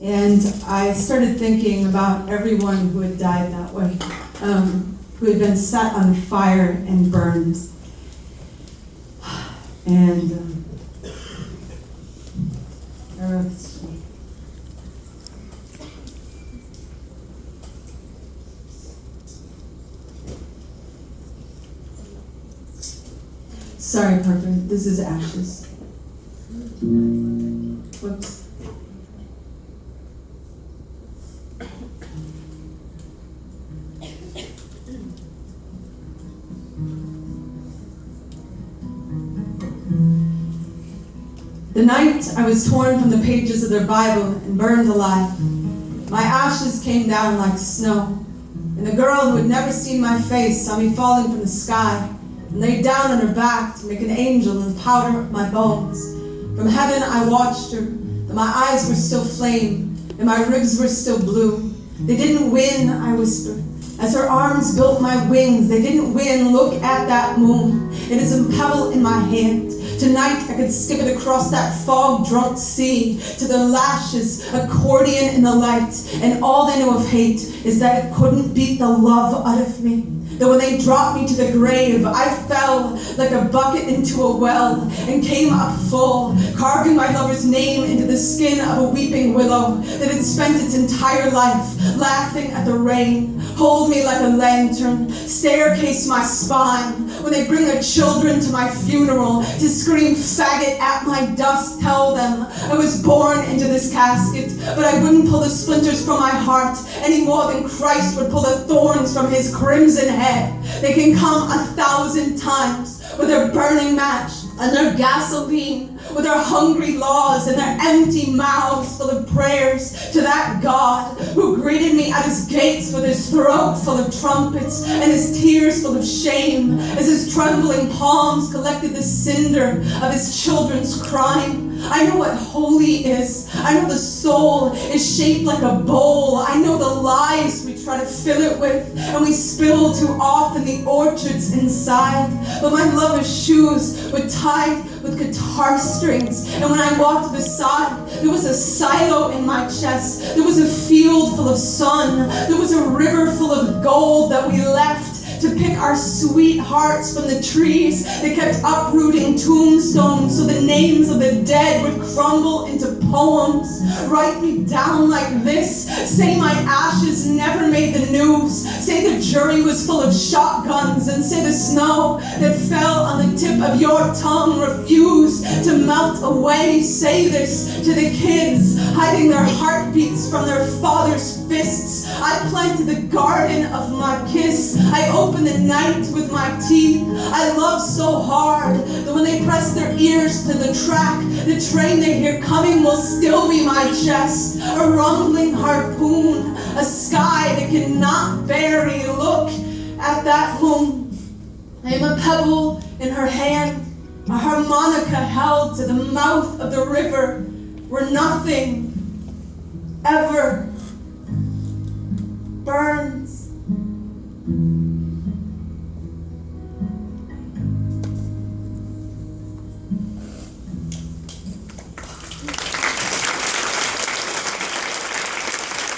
And I started thinking about everyone who had died that way, who had been set on fire and burned. And sorry, Parker, this is ashes. Whoops. The night I was torn from the pages of their Bible and burned alive, my ashes came down like snow, and the girl who had never seen my face saw me falling from the sky and lay down on her back to make an angel and powder my bones. From heaven I watched her, but my eyes were still flame, and my ribs were still blue. They didn't win, I whispered, as her arms built my wings. They didn't win, look at that moon. It is a pebble in my hand. Tonight I could skip it across that fog-drunk sea to the lashes, accordion in the light, and all they know of hate is that it couldn't beat the love out of me. That when they dropped me to the grave, I fell like a bucket into a well and came up full, carving my lover's name into the skin of a weeping willow that had spent its entire life laughing at the rain. Hold me like a lantern, staircase my spine. When they bring their children to my funeral to scream faggot at my dust, tell them I was born into this casket, but I wouldn't pull the splinters from my heart any more than Christ would pull the thorns from his crimson head. They can come 1,000 times with their burning match and their gasoline, with their hungry laws and their empty mouths full of prayers to that God who greeted me at his gates with his throat full of trumpets and his tears full of shame as his trembling palms collected the cinder of his children's crime. I know what holy is. I know the soul is shaped like a bowl. I know the lies we try to fill it with and we spill too often the orchards inside. But my lover's shoes were tied with guitar strings, and when I walked beside, there was a silo in my chest. There was a field full of sun. There was a river full of gold that we left to pick our sweethearts from the trees that kept uprooting tombstones so the names of the dead would crumble into poems. Write me down like this. Say my ashes never made the news. Say the jury was full of shotguns, and say the snow that fell on the tip of your tongue refused to melt away. Say this to the kids hiding their heartbeats from their father's fists. I planted the garden of my kiss. I opened the night with my teeth. I love so hard that when they press their ears to the track, the train they hear coming will still be my chest. A rumbling harpoon, a sky that cannot bury. Look at that moon. I am a pebble in her hand, a harmonica held to the mouth of the river where nothing ever burns.